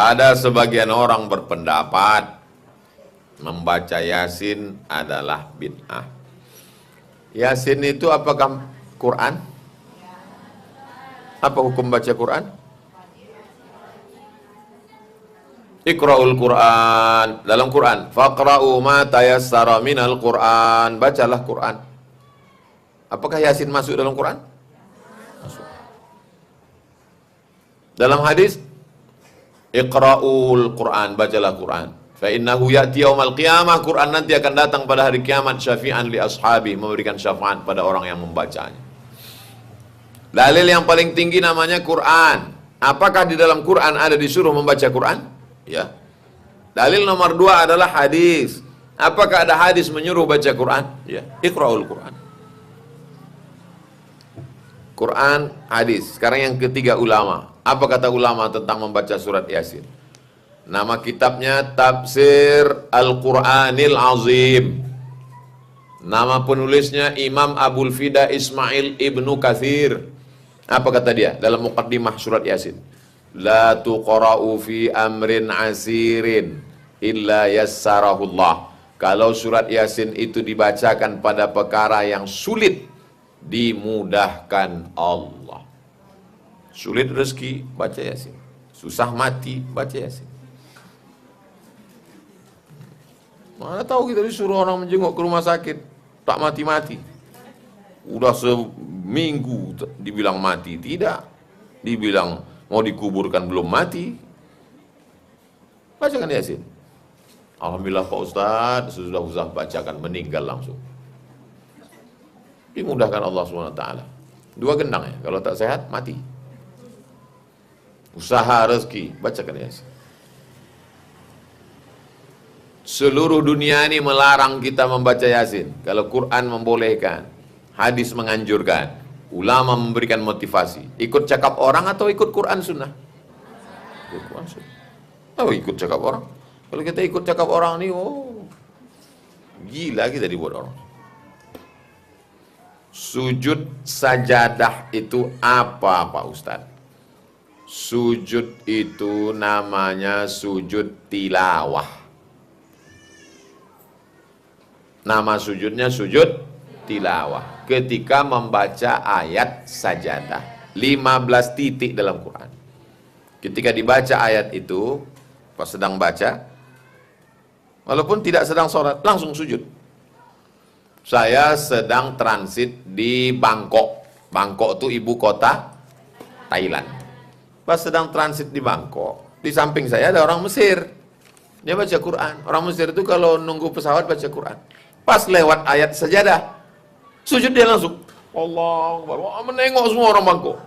Ada sebagian orang berpendapat membaca Yasin adalah bid'ah. Yasin itu apakah Quran? Apa hukum baca Quran? Iqra'ul Quran, dalam Quran, faqra'u ma tayassara minal Quran, bacalah Quran. Apakah Yasin masuk dalam Quran? Masuk. Dalam hadis, Iqra'ul Quran, bacalah Quran. Fa innahu ya'ti yaumal qiyamah, Quran nanti akan datang pada hari kiamat syafi'an li ashabi, memberikan syafaat pada orang yang membacanya. Dalil yang paling tinggi namanya Quran. Apakah di dalam Quran ada disuruh membaca Quran? Ya. Dalil nomor 2 adalah hadis. Apakah ada hadis menyuruh baca Quran? Ya. Iqra'ul Quran. Quran, hadis. Sekarang yang ketiga ulama. Apa kata ulama tentang membaca surat Yasin? Nama kitabnya Tafsir Al-Quranil Azim. Nama penulisnya Imam Abul Fida Ismail Ibnu Katsir. Apa kata dia dalam muqaddimah surat Yasin? La tuqra'u fi amrin asirin illa yassarahullah. Kalau surat Yasin itu dibacakan pada perkara yang sulit, dimudahkan Allah. Sulit rezeki, baca Yasin. Susah mati, baca Yasin. Mana tahu kita disuruh orang menjenguk ke rumah sakit, tak mati-mati. Udah seminggu dibilang mati, tidak. Dibilang mau dikuburkan belum mati. Bacakan Yasin. Alhamdulillah Pak Ustadz, sudah usah bacakan, meninggal langsung. Dimudahkan Allah SWT. 2 gendang ya, kalau tak sehat, mati. Usaha rezeki, bacakan Yasin. Seluruh dunia ini melarang kita membaca Yasin. Kalau Quran membolehkan, hadis menganjurkan, ulama memberikan motivasi. Ikut cakap orang atau ikut Quran sunnah? Ikut Quran sunnah. Oh, ikut cakap orang. Kalau kita ikut cakap orang nih, oh, gila kita dibuat orang. Sujud sajadah itu apa Pak Ustadz? Sujud itu namanya sujud tilawah. Nama sujudnya sujud tilawah. Ketika membaca ayat sajadah. 15 titik dalam Quran. Ketika dibaca ayat itu, pas sedang baca, walaupun tidak sedang sholat, langsung sujud. Saya sedang transit di Bangkok. Bangkok itu ibu kota Thailand. Pas sedang transit di Bangkok, di samping saya ada orang Mesir. Dia baca Quran. Orang Mesir itu kalau nunggu pesawat baca Quran. Pas lewat ayat sajadah, sujud dia langsung. Allah Akbar. Menengok semua orang Bangkok.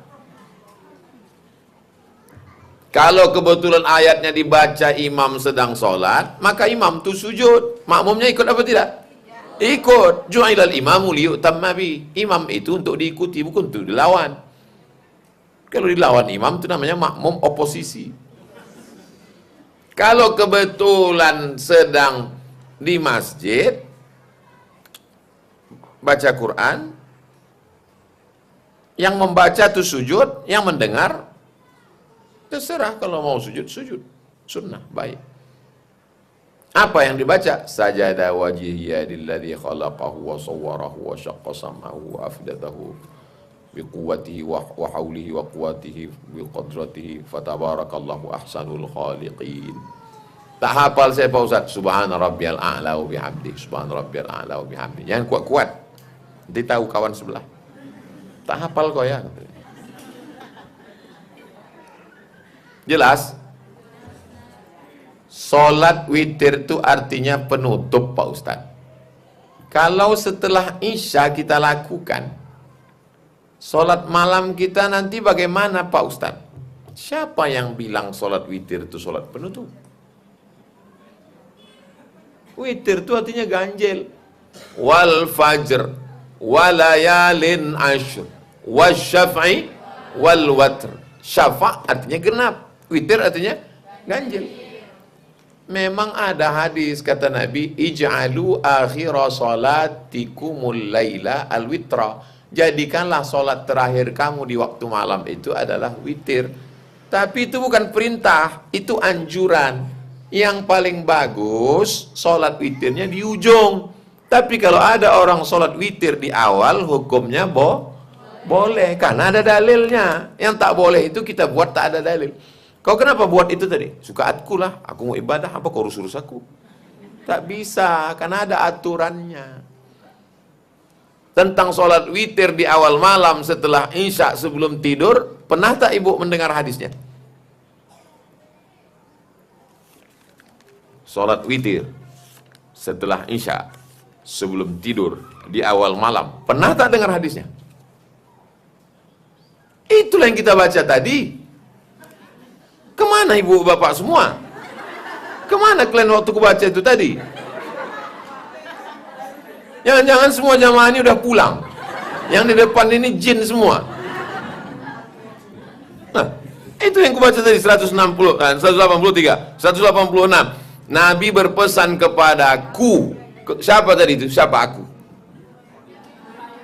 Kalau kebetulan ayatnya dibaca imam sedang sholat, maka imam tu sujud. Makmumnya ikut apa tidak? Ikut. Ju'ilal imamu liyutamma bi. Imam itu untuk diikuti, bukan untuk dilawan. Kalau dilawan imam itu namanya makmum oposisi. Kalau kebetulan sedang di masjid baca Quran, yang membaca itu sujud, yang mendengar terserah. Kalau mau sujud, sujud. Sunnah, baik. Apa yang dibaca? Sajada wajhiya lilladzi khalaqahu wa sawwarahu wa syaqqa sam'ahu wa afdatahu biquwwatihi wa haulihi wa quwwatihi bi qadratihi fatabarakallahu ahsanul khaliqin. Tak hafal saya Pak Ustaz. Subhana rabbiyal a'la wa bihamdi. Subhana rabbiyal a'la wa bihamdi. Jangan kuat-kuat. Nanti tahu kawan sebelah. Tak hafal kau ya. Jelas? Solat witir itu artinya penutup Pak Ustaz. Kalau setelah Isya kita lakukan, solat malam kita nanti bagaimana Pak Ustaz? Siapa yang bilang solat witir itu solat penutup? Witir itu artinya ganjil. Wal fajr, walayalin ashr, wasyaf'i, wal watr. Syafa' artinya genap. Witir artinya ganjil. Memang ada hadis kata Nabi, ij'alu akhira salatikumul laila al-witra. Jadikanlah solat terakhir kamu di waktu malam itu adalah witir. Tapi itu bukan perintah, itu anjuran. Yang paling bagus, sholat witirnya di ujung. Tapi kalau ada orang sholat witir di awal, hukumnya boleh. Karena ada dalilnya. Yang tak boleh itu kita buat tak ada dalil. Kau kenapa buat itu tadi? Suka aku lah, aku mau ibadah, apa kau urus-urus aku? Tak bisa, karena ada aturannya. Tentang sholat witir di awal malam setelah isya sebelum tidur, pernah tak ibu mendengar hadisnya? Sholat witir setelah isya sebelum tidur di awal malam, pernah tak dengar hadisnya? Itulah yang kita baca tadi. Kemana ibu bapak semua? Kemana kalian waktu kubaca itu tadi? Jangan-jangan semua jamaah ini udah pulang. Yang di depan ini jin semua. Nah, itu yang kubaca tadi 183, 186. Nabi berpesan kepadaku. Siapa tadi itu? Siapa aku?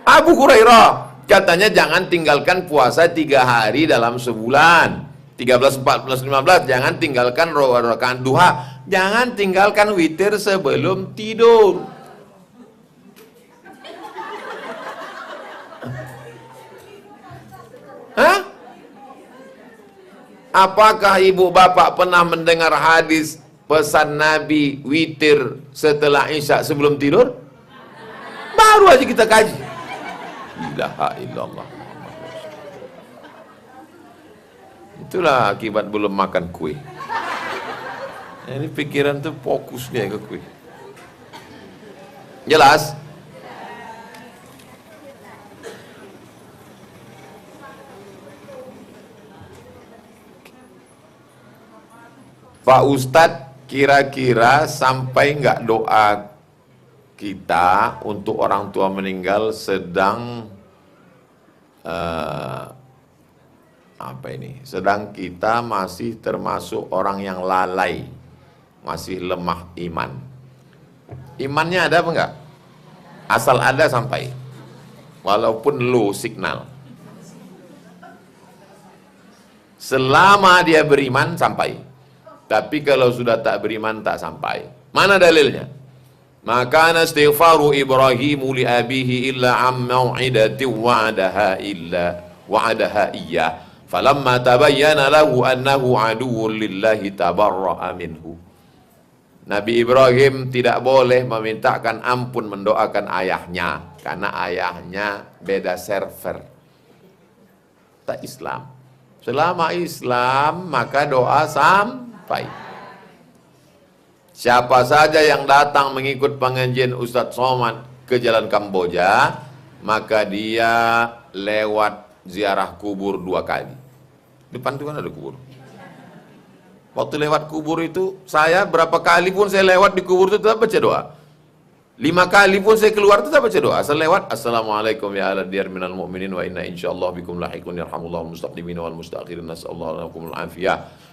Abu Hurairah. Katanya jangan tinggalkan puasa 3 hari dalam sebulan. 13, 14, 15. Jangan tinggalkan rakaat duha. Jangan tinggalkan witir sebelum tidur. Hah? Apakah ibu bapak pernah mendengar hadis pesan Nabi witir setelah isya sebelum tidur? Baru aja kita kaji. Ilaha illallah. Itulah akibat belum makan kue. Ini pikiran tuh fokus dia ke kue. Jelas? Pak Ustadz, kira-kira sampai nggak doa kita untuk orang tua meninggal sedang sedang kita masih termasuk orang yang lalai, masih lemah iman. Imannya ada apa enggak? Asal ada sampai, walaupun low signal. Selama dia beriman sampai. Tapi kalau sudah tak beriman tak sampai. Mana dalilnya? Maka istighfaru Ibrahimu li abihi illa am mau'idati wa'adaha iya. Falamma tabayyana lahu annahu aduwwun lillahi tabarra'a minhu. Nabi Ibrahim tidak boleh memintakan ampun mendoakan ayahnya karena ayahnya beda server. Tak Islam. Selama Islam maka doa sampai. Siapa saja yang datang mengikut pengajian Ustadz Somad ke Jalan Kamboja, maka dia lewat ziarah kubur 2 kali. Depan itu kan ada kubur. Waktu lewat kubur itu, saya berapa kali pun saya lewat di kubur itu tetap baca doa. 5 kali pun saya keluar tetap baca doa. Asal lewat, Assalamualaikum ya ala diyar minal mu'minin wa inna insyaallah bikum lahikun yarhamullahu mustaqdimin wal mustakhirin nas'allahu lakumul afiyah.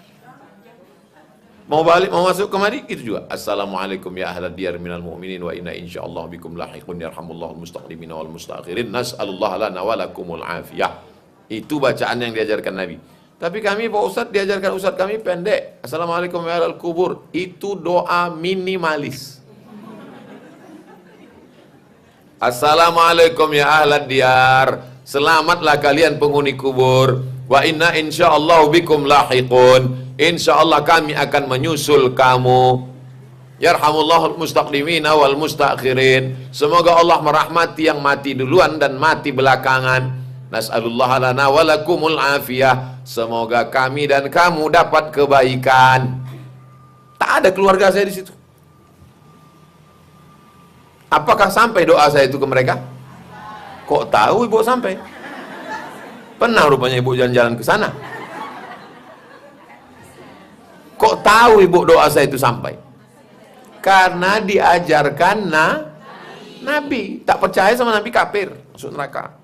Mau balik, mau masuk kemari, gitu juga. Assalamualaikum ya ahla diyar minal mu'minin wa inna insyaallah bikum lahikun yarhamullahu mustaqdimin wal mustakhirin nas'alullah lana wa lakumul afiyah. Itu bacaan yang diajarkan Nabi. Tapi kami Pak Ustadz, diajarkan Ustadz kami pendek. Assalamualaikum ya ahlal kubur. Itu doa minimalis. Assalamualaikum ya ahlad diyar. Selamatlah kalian penghuni kubur. Wa inna insyaallah bikum lahiqun. Insyaallah kami akan menyusul kamu. Yarhamullahul mustaqdimina wal mustakhirin. Semoga Allah merahmati yang mati duluan dan mati belakangan. Nas'alullah lana wa lakumul afiyah. Semoga kami dan kamu dapat kebaikan. Tak ada keluarga saya di situ. Apakah sampai doa saya itu ke mereka? Kok tahu ibu sampai? Pernah rupanya ibu jalan-jalan ke sana. Kok tahu ibu doa saya itu sampai? Karena diajarkan Nabi. Tak percaya sama Nabi kafir, masuk neraka.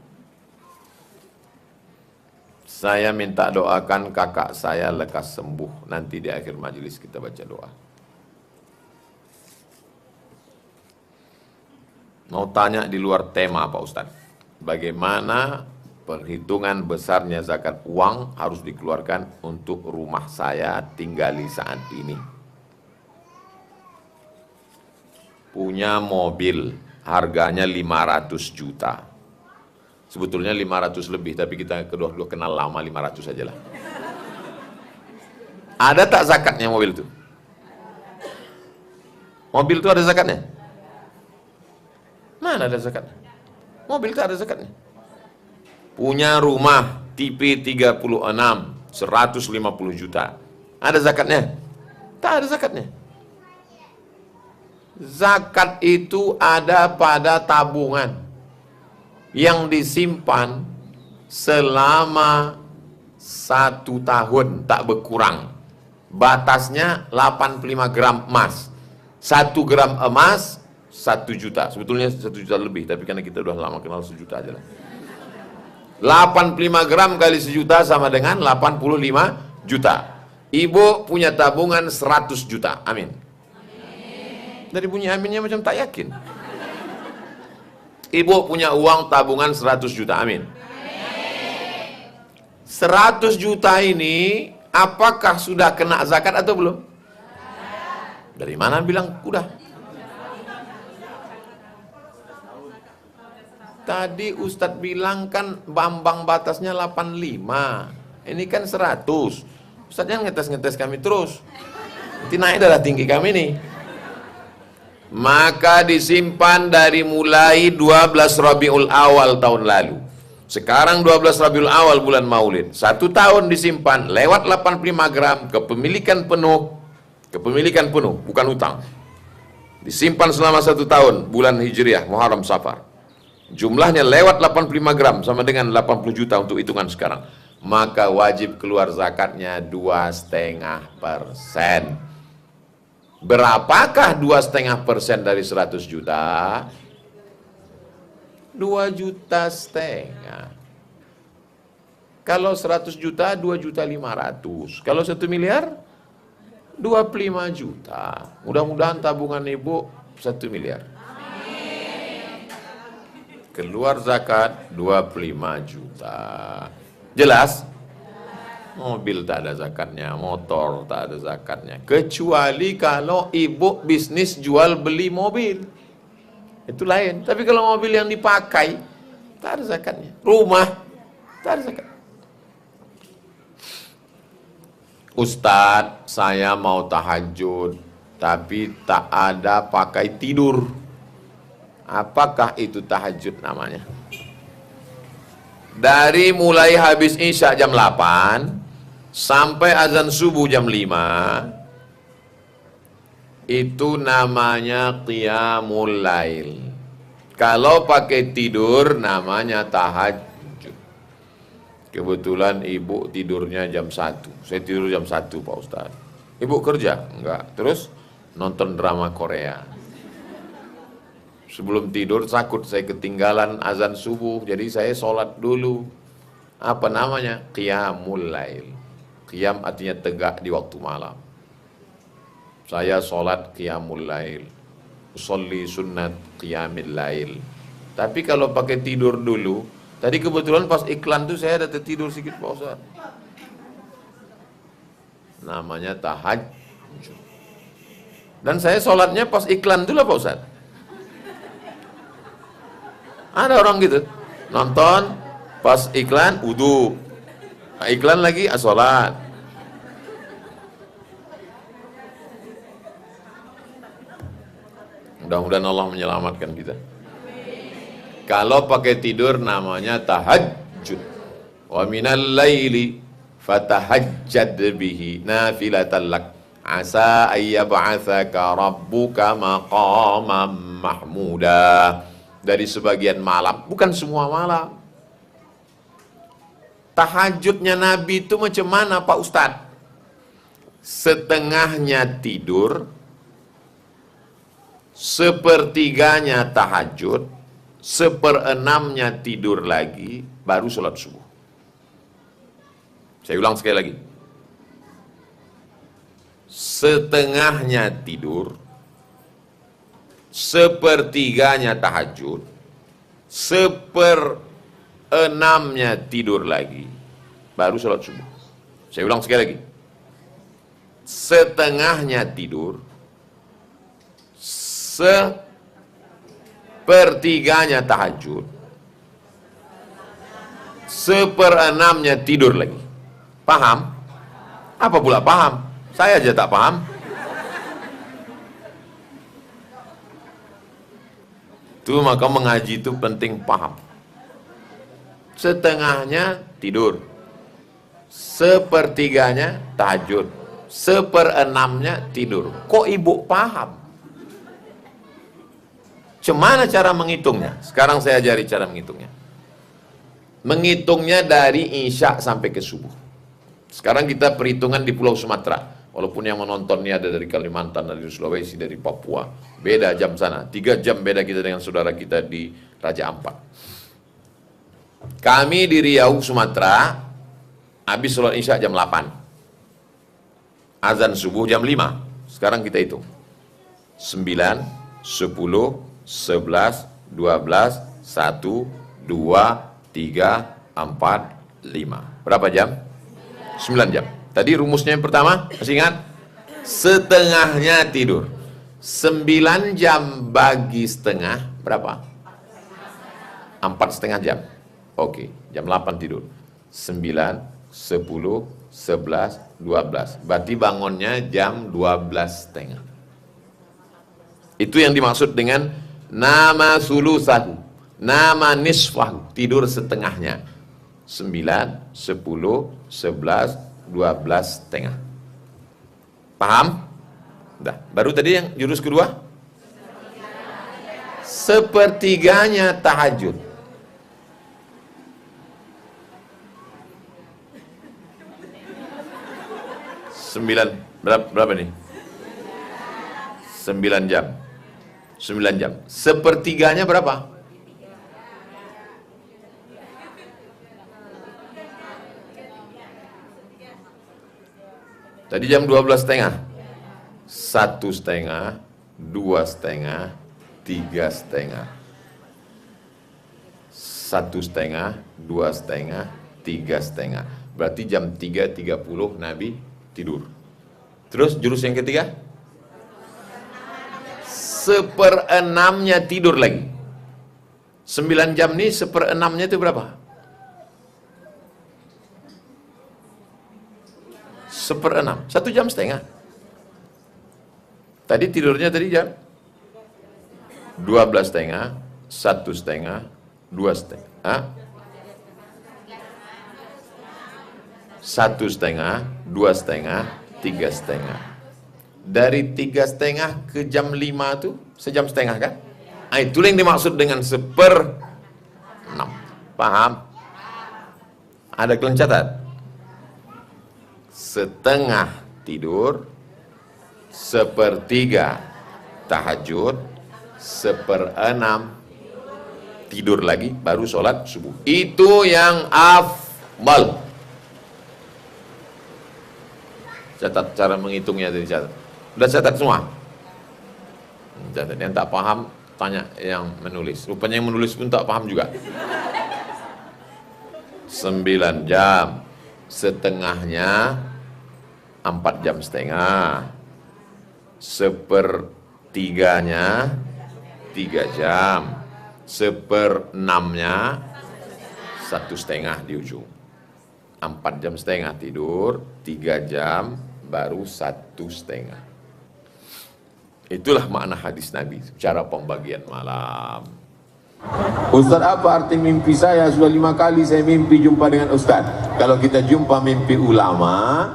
Saya minta doakan kakak saya lekas sembuh. Nanti di akhir majelis kita baca doa. Mau tanya di luar tema Pak Ustadz. Bagaimana perhitungan besarnya zakat uang harus dikeluarkan untuk rumah saya tinggali saat ini. Punya mobil, harganya 500 juta. Sebetulnya 500 lebih, tapi kita kedua-dua kenal lama, 500 aja lah. Ada tak zakatnya mobil itu? Mobil itu ada zakatnya? Mana ada zakatnya? Mobil itu ada zakatnya. Punya rumah tipe 36, 150 juta. Ada zakatnya? Tak ada zakatnya. Zakat itu ada pada tabungan yang disimpan selama 1 tahun tak berkurang. Batasnya 85 gram emas. 1 gram emas 1 juta. Sebetulnya 1 juta lebih, tapi karena kita udah lama kenal 1 juta aja lah. 85 gram kali 1 juta sama dengan 85 juta. Ibu punya tabungan 100 juta. Amin. Dari bunyi aminnya macam tak yakin. Ibu punya uang tabungan 100 juta. Amin. 100 juta ini apakah sudah kena zakat atau belum? Dari mana bilang udah? Tadi Ustadz bilang kan ambang batasnya 85. Ini kan 100. Ustadz jangan ngetes-ngetes kami terus. Nanti naik darah tinggi kami nih. Maka disimpan dari mulai 12 Rabiul Awal tahun lalu. Sekarang 12 Rabiul Awal bulan Maulid. 1 tahun disimpan lewat 85 gram kepemilikan penuh. Kepemilikan penuh, bukan utang. Disimpan selama 1 tahun bulan Hijriah, Muharram Safar. Jumlahnya lewat 85 gram sama dengan 80 juta untuk hitungan sekarang. Maka wajib keluar zakatnya 2,5%. Berapakah 2,5% dari 100 juta? 2,5 juta. Kalau 100 juta 2,5 juta. Kalau 1 miliar 25 juta. Mudah-mudahan tabungan ibu 1 miliar. Keluar zakat 25 juta. Jelas? Mobil tak ada zakatnya, motor tak ada zakatnya. Kecuali kalau ibu bisnis jual beli mobil. Itu lain. Tapi kalau mobil yang dipakai, tak ada zakatnya. Rumah, tak ada zakat. Ustadz, saya mau tahajud, tapi tak ada pakai tidur. Apakah itu tahajud namanya? Dari mulai habis isya jam 8 sampai azan subuh jam 5, itu namanya qiyamul lail. Kalau pakai tidur namanya tahajud. Kebetulan ibu tidurnya jam 1. Saya tidur jam 1 Pak Ustadz. Ibu kerja? Enggak. Terus nonton drama Korea. Sebelum tidur takut saya ketinggalan azan subuh, jadi saya sholat dulu. Apa namanya? Qiyamul lail. Qiyam artinya tegak di waktu malam. Saya sholat qiyamul lail. Usolli sunnat qiyamil lail. Tapi kalau pakai tidur dulu, tadi kebetulan pas iklan tuh saya ada tertidur sedikit Pak Ustaz. Namanya tahajud. Dan saya sholatnya pas iklan tuh lah Pak Ustaz. Ada orang gitu, nonton, pas iklan, wudu. Iklan lagi, sholat. Mudah-mudahan Allah menyelamatkan kita. Kalau pakai tidur namanya tahajud. Wa minal laili fatahajjad bihi nafilatan lak. Asa ayyab'atsaka rabbuka maqaman mahmuda. Dari sebagian malam, bukan semua malam. Tahajudnya Nabi itu macam mana Pak Ustadz? Setengahnya tidur, sepertiganya tahajud, 1/6-nya tidur lagi, baru sholat subuh. Saya ulang sekali lagi. Setengahnya tidur, sepertiganya tahajud, 1/6 enamnya tidur lagi, baru sholat subuh. Saya ulang sekali lagi. Setengahnya tidur, sepertiganya tahajud, seperenamnya tidur lagi. Paham? Apa pula paham? Saya aja tak paham. Itu maka mengaji itu penting paham. Setengahnya tidur, sepertiganya tahajud, seperenamnya tidur. Kok ibu paham? Cemana cara menghitungnya? Sekarang saya ajari cara menghitungnya. Menghitungnya dari Isya sampai ke subuh. Sekarang kita perhitungan di Pulau Sumatera. Walaupun yang menonton ini ada dari Kalimantan, dari Sulawesi, dari Papua. Beda jam sana. 3 jam beda kita dengan saudara kita di Raja Ampat. Kami di Riau, Sumatera, habis sholat Isya jam 8. Azan subuh jam 5. Sekarang kita hitung. 9, 10, 11, 12, 1, 2, 3, 4, 5. Berapa jam? 9 jam. Tadi rumusnya yang pertama, masih ingat? Setengahnya tidur. 9 jam bagi setengah, berapa? 4,5 jam. Oke, jam 8 tidur. 9, 10, 11, 12. Berarti bangunnya jam 12,5. Itu yang dimaksud dengan nama sulusahu, nama nisfahu, tidur setengahnya. 9, 10, 11, 12,5. Paham? Udah. Baru tadi yang jurus kedua, sepertiganya tahajud. Berapa nih? 9 jam. 9 jam. Sepertiganya berapa? Tadi jam 12,5. 1,5, 2,5, 3,5. 1,5, 2,5, 3,5. Berarti jam 3.30 Nabi tidur. Terus jurus yang ketiga, seperenamnya tidur lagi. 9 jam nih, seperenamnya itu berapa? Seperenam, 1,5 jam. Tadi tidurnya tadi jam 12,5, 1,5, 2,5, 1,5, 2,5, 3,5. Dari 3,5 ke jam 5 tuh 1,5 jam kan? Nah, itulah yang dimaksud dengan 1/6. Paham? Ada kalian catat? Setengah tidur, sepertiga tahajud, 1/6 tidur lagi, baru sholat subuh. Itu yang afdal. Catat cara menghitungnya tadi, catat. Udah catat semua? Catat. Yang tak paham tanya yang menulis. Rupanya yang menulis pun tak paham juga. 9 jam, setengahnya 4,5 jam, sepertiganya 3 jam, 1/6-nya 1,5 di ujung. 4,5 jam tidur, 3 jam, baru 1,5. Itulah makna hadis Nabi, cara pembagian malam. Ustaz, apa arti mimpi saya? Sudah 5 kali saya mimpi jumpa dengan Ustaz. Kalau kita jumpa mimpi ulama,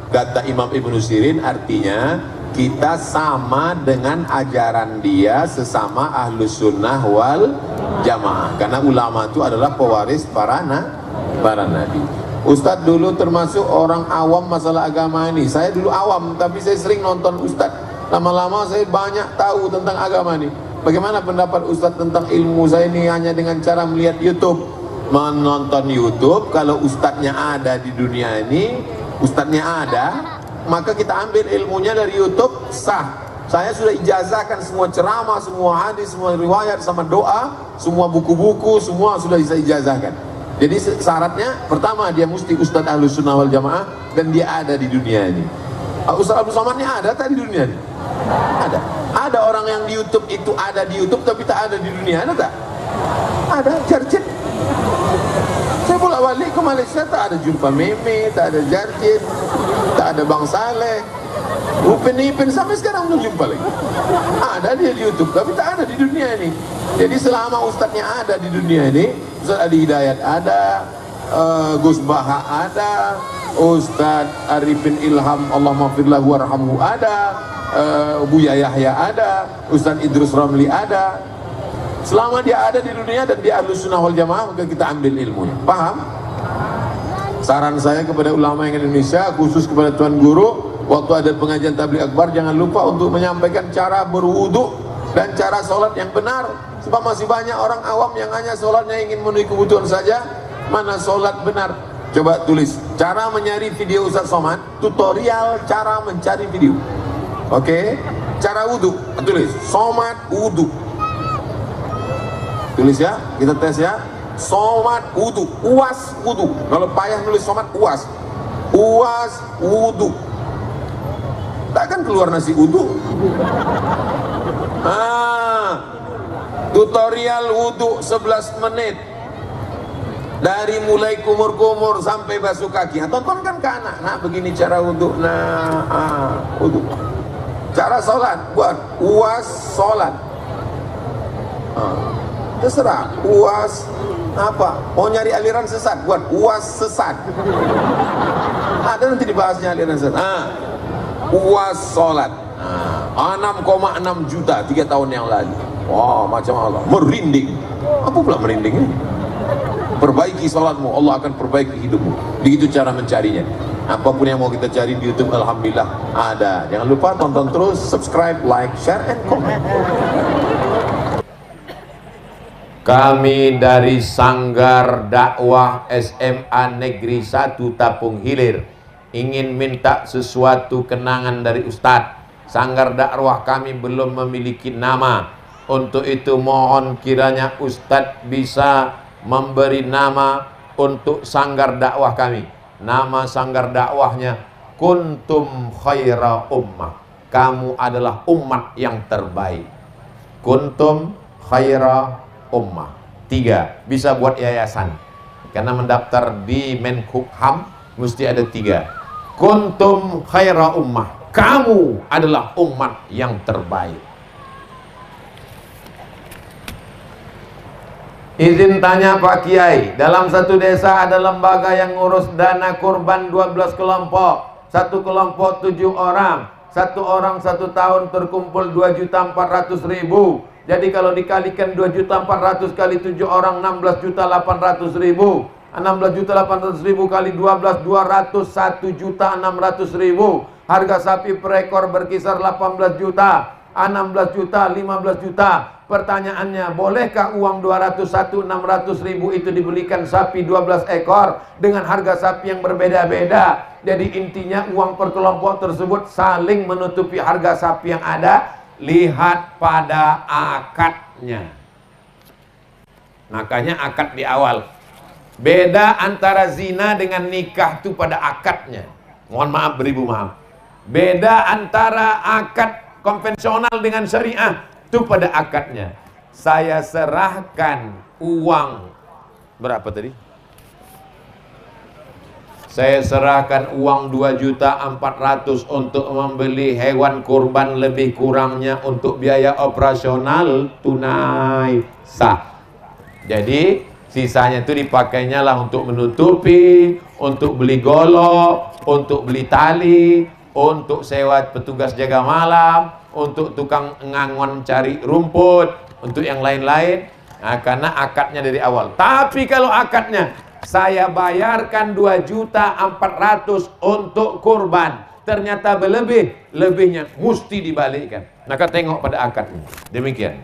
kata Imam Ibnu Sirin, artinya kita sama dengan ajaran dia sesama ahlus sunnah wal jamaah. Karena ulama itu adalah pewaris para nabi. Ustadz dulu termasuk orang awam masalah agama ini. Saya dulu awam, tapi saya sering nonton Ustadz. Lama-lama saya banyak tahu tentang agama ini. Bagaimana pendapat Ustadz tentang ilmu saya ini hanya dengan cara melihat YouTube? Menonton YouTube, kalau Ustadznya ada di dunia ini, Ustadznya ada, maka kita ambil ilmunya dari YouTube, sah. Saya sudah ijazahkan semua ceramah, semua hadis, semua riwayat, sama doa, semua buku-buku, semua sudah saya ijazahkan. Jadi syaratnya pertama dia mesti Ustadz Ahlus Sunnah wal Jamaah dan dia ada di dunia ini. Ustadz Abdul Somadnya ada tak di dunia ini? Ada. Ada orang yang di YouTube itu ada di YouTube tapi tak ada di dunia, ada tak? Ada, Jarjit. Saya bolak balik ke Malaysia tak ada jumpa Meme, tak ada Jarjit, tak ada Bang Saleh, Upin Ipin, sampai sekarang belum jumpa lagi. Ada dia di YouTube tapi tak ada di dunia ini. Jadi selama ustadznya ada di dunia ini, Ustadz Adi Hidayat ada, Gus Baha ada, Ustadz Arifin Ilham Allah maghfirlah warhamhu ada, Buya Yahya ada, Ustadz Idrus Ramli ada. Selama dia ada di dunia dan dia Ahlus Sunnah wal Jamaah, maka kita ambil ilmunya. Paham? Saran saya kepada ulama yang Indonesia, khusus kepada Tuan Guru, waktu ada pengajian tabligh akbar jangan lupa untuk menyampaikan cara berwudu dan cara sholat yang benar. Sebab masih banyak orang awam yang hanya sholatnya ingin memenuhi kebutuhan saja. Mana sholat benar? Coba tulis cara mencari video Ustaz Somad, tutorial cara mencari video. Oke, cara wudu, tulis Somad wudu. Tulis ya, kita tes ya. Somad wudu, uas wudu. Kalau payah nulis Somad uas, uas wudu. Takkan keluar nasi wudu. Tutorial wudu 11 menit. Dari mulai kumur-kumur sampai basuh kaki. Tontonkan ke anak. Nah, begini cara wudu. Nah, wudu. Cara sholat, buat uas sholat. Terserah, uas apa? Mau nyari aliran sesat, buat uas sesat. Ada nanti dibahasnya aliran sesat. Uas sholat. 6,6 juta 3 tahun yang lalu. Wah, macam Allah, merinding. Apa pula merinding ini? Perbaiki sholatmu, Allah akan perbaiki hidupmu. Begitu cara mencarinya. Apapun yang mau kita cari di YouTube, alhamdulillah ada. Jangan lupa tonton terus, subscribe, like, share, and comment. Kami dari Sanggar Dakwah SMA Negeri 1 Tapung Hilir ingin minta sesuatu kenangan dari Ustadz. Sanggar dakwah kami belum memiliki nama. Untuk itu mohon kiranya Ustadz bisa memberi nama untuk sanggar dakwah kami. Nama sanggar dakwahnya Kuntum Khaira Ummah. Kamu adalah umat yang terbaik. Kuntum Khaira Ummah. 3, bisa buat yayasan. Karena mendaftar di Menkumham mesti ada 3. Kuntum Khaira Ummah. Kamu adalah umat yang terbaik. Izin tanya Pak Kiai, dalam satu desa ada lembaga yang ngurus dana kurban 12 kelompok. Satu kelompok 7 orang. Satu orang 1 tahun terkumpul 2.400.000. Jadi kalau dikalikan 2.400.000 kali 7 orang 16.800.000. 16.800.000 kali 12 201.600.000. Harga sapi per ekor berkisar 18 juta, 16 juta, 15 juta. Pertanyaannya, bolehkah uang 201.600.000 itu dibelikan sapi 12 ekor dengan harga sapi yang berbeda-beda? Jadi intinya uang per kelompok tersebut saling menutupi harga sapi yang ada. Lihat pada akadnya. Makanya akad di awal. Beda antara zina dengan nikah itu pada akadnya. Mohon maaf, beribu maaf. Beda antara akad konvensional dengan syariah itu pada akadnya. Saya serahkan uang berapa tadi? Saya serahkan uang 2.400.000 untuk membeli hewan kurban, lebih kurangnya untuk biaya operasional tunai sah. Jadi sisanya itu dipakainya lah untuk menutupi, untuk beli golok, untuk beli tali, untuk sewa petugas jaga malam, untuk tukang ngangon cari rumput, untuk yang lain-lain. Nah, karena akadnya dari awal. Tapi kalau akadnya saya bayarkan 2.400.000 untuk kurban, ternyata berlebih, lebihnya mesti dibalikkan. Maka tengok pada akadnya. Demikian.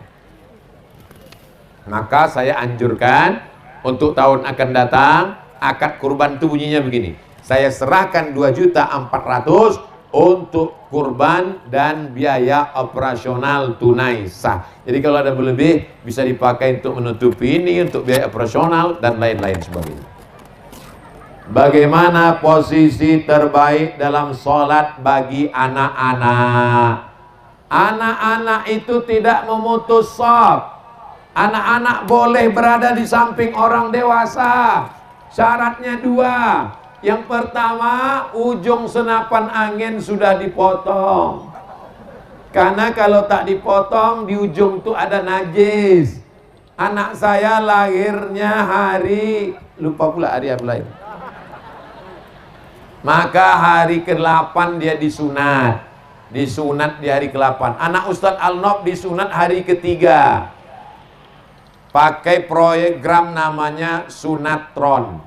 Maka saya anjurkan untuk tahun akan datang akad kurban itu bunyinya begini. Saya serahkan 2.400.000 untuk kurban dan biaya operasional tunai sah. Jadi kalau ada berlebih bisa dipakai untuk menutupi ini, untuk biaya operasional dan lain-lain sebagainya. Bagaimana posisi terbaik dalam sholat bagi anak-anak? Anak-anak itu tidak memutus shaf. Anak-anak boleh berada di samping orang dewasa. Syaratnya dua. Yang pertama, ujung senapan angin sudah dipotong. Karena kalau tak dipotong, di ujung itu ada najis. Anak saya lahirnya hari, lupa pula hari apa lahir. Maka hari ke-8 dia disunat. Disunat di hari ke-8. Anak Ustadz Al-Nob disunat hari ke-3. Pakai program namanya Sunatron.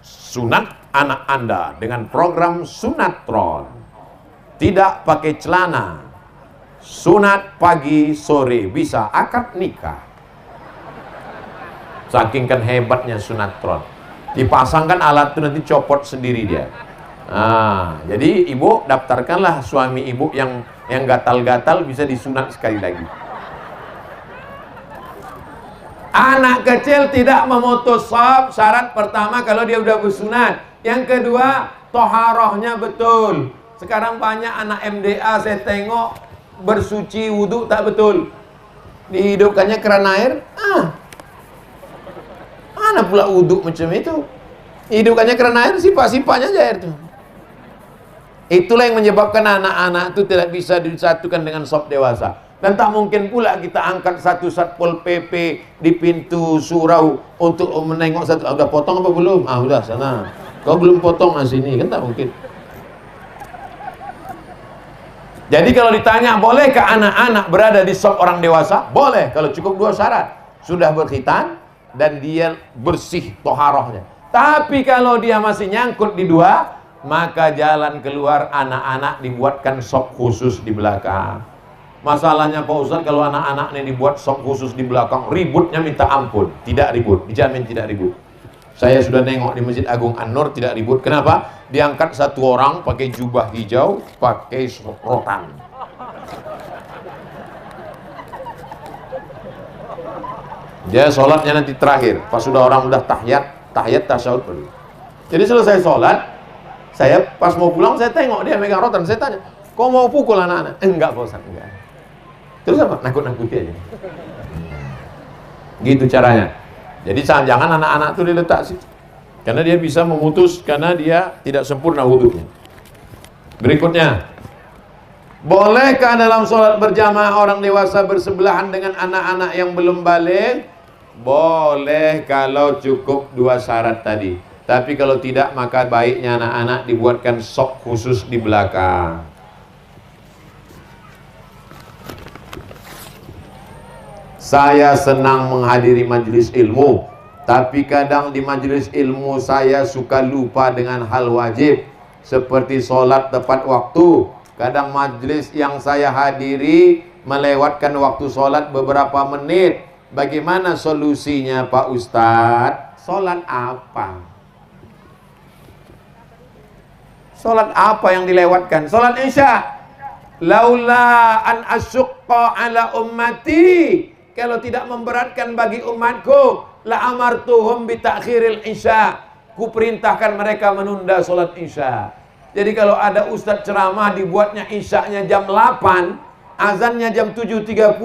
Sunat anak Anda dengan program Sunatron. Tidak pakai celana. Sunat pagi sore, bisa akad nikah. Saking kan hebatnya Sunatron. Dipasangkan alat itu nanti copot sendiri dia. Nah, jadi ibu daftarkanlah suami ibu yang gatal-gatal bisa disunat sekali lagi. Anak kecil tidak memutus shaf. Syarat pertama kalau dia udah bersunat. Yang kedua, toharohnya betul. Sekarang banyak anak MDA saya tengok bersuci wudhu tak betul. Dihidupkannya keran air. Mana pula wudhu macam itu? Hidupkannya keran air, sifat-sifatnya aja air itu. Itulah yang menyebabkan anak-anak itu tidak bisa disatukan dengan shaf dewasa. Dan tak mungkin pula kita angkat satu Satpol PP di pintu surau untuk menengok satu. Udah potong apa belum? Udah sana. Kau belum potong sini, kan tak mungkin. Jadi kalau ditanya bolehkah anak-anak berada di shaf orang dewasa? Boleh, kalau cukup dua syarat. Sudah berkhitan dan dia bersih toharohnya. Tapi kalau dia masih nyangkut di dua, maka jalan keluar anak-anak dibuatkan shaf khusus di belakang. Masalahnya Pak Ustadz, kalau anak-anak ini dibuat shaf khusus di belakang, ributnya minta ampun. Tidak ribut, dijamin tidak ribut. Saya sudah nengok di Masjid Agung An-Nur, tidak ribut. Kenapa? Diangkat satu orang pakai jubah hijau, pakai rotan. Dia sholatnya nanti terakhir, pas sudah orang udah tahiyat tasyahud dulu. Jadi selesai sholat, saya pas mau pulang saya tengok dia megang rotan. Saya tanya, kau mau pukul anak-anak? Enggak Pak Ustadz, enggak. Terus apa? Nakut-nakuti aja. Gitu caranya. Jadi jangan anak-anak itu diletak situ. Karena dia bisa memutus, karena dia tidak sempurna wudunya. Berikutnya, bolehkah dalam sholat berjamaah orang dewasa bersebelahan dengan anak-anak yang belum balik? Boleh kalau cukup dua syarat tadi. Tapi kalau tidak, maka baiknya anak-anak dibuatkan shaf khusus di belakang. Saya senang menghadiri majelis ilmu, tapi kadang di majelis ilmu saya suka lupa dengan hal wajib seperti sholat tepat waktu. Kadang majelis yang saya hadiri melewatkan waktu sholat beberapa menit. Bagaimana solusinya Pak Ustadz? Sholat apa? Sholat apa yang dilewatkan? Sholat Isya. Laula an asyukka ala ummati, kalau tidak memberatkan bagi umatku, la amartuhum bi ta'khiril Isya, ku perintahkan mereka menunda sholat Isya. Jadi kalau ada ustadz ceramah dibuatnya Isyanya jam 8, azannya jam 7.30,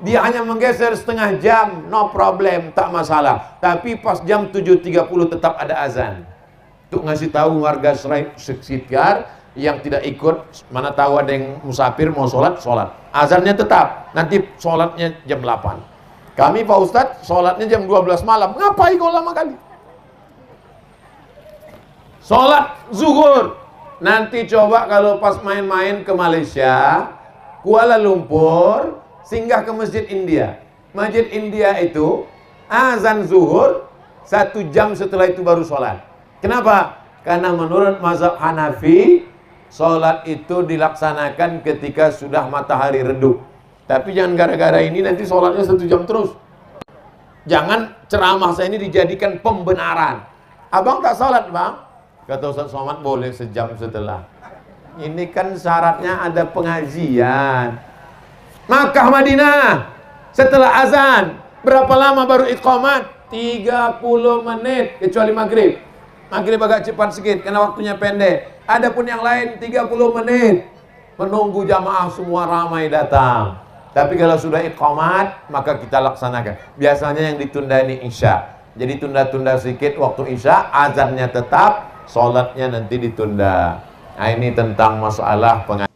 dia hanya menggeser setengah jam, no problem, tak masalah. Tapi pas jam 7.30 tetap ada azan. Untuk ngasih tahu warga sekitar yang tidak ikut, mana tahu ada yang musafir mau sholat. Azannya tetap, nanti sholatnya jam 8. Kami Pak Ustadz sholatnya jam 12 malam. Ngapain kau lama kali? Sholat zuhur. Nanti coba kalau pas main-main ke Malaysia, Kuala Lumpur, singgah ke Masjid India. Masjid India itu azan zuhur 1 jam setelah itu baru sholat. Kenapa? Karena menurut mazhab Hanafi, sholat itu dilaksanakan ketika sudah matahari redup. Tapi jangan gara-gara ini nanti sholatnya 1 jam terus. Jangan ceramah saya ini dijadikan pembenaran. Abang tak sholat bang? Kata Ustaz Somad, boleh sejam setelah. Ini kan syaratnya ada pengajian. Makkah Madinah, setelah azan, berapa lama baru iqamat? 30 menit, kecuali maghrib. Maghrib agak cepat sedikit, karena waktunya pendek. Adapun yang lain 30 menit. Menunggu jamaah semua ramai datang. Tapi kalau sudah iqamat, maka kita laksanakan. Biasanya yang ditunda ini isya. Jadi tunda-tunda sedikit waktu isya, azannya tetap, sholatnya nanti ditunda. Nah ini tentang masalah pengajian.